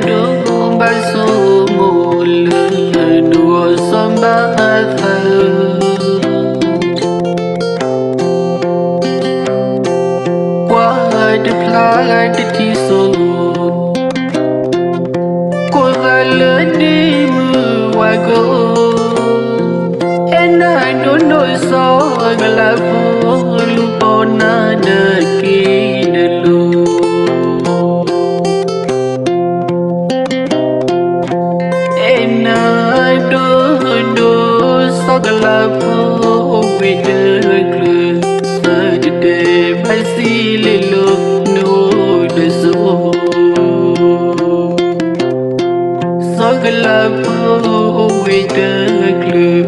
do baso mol do samba tha qua de pla de ti so ko va le ni mu wa go and I don't know so gala po lu pona de ki de lu and I don't know so gala po with the clue so de I see little no the so so gala po with the clue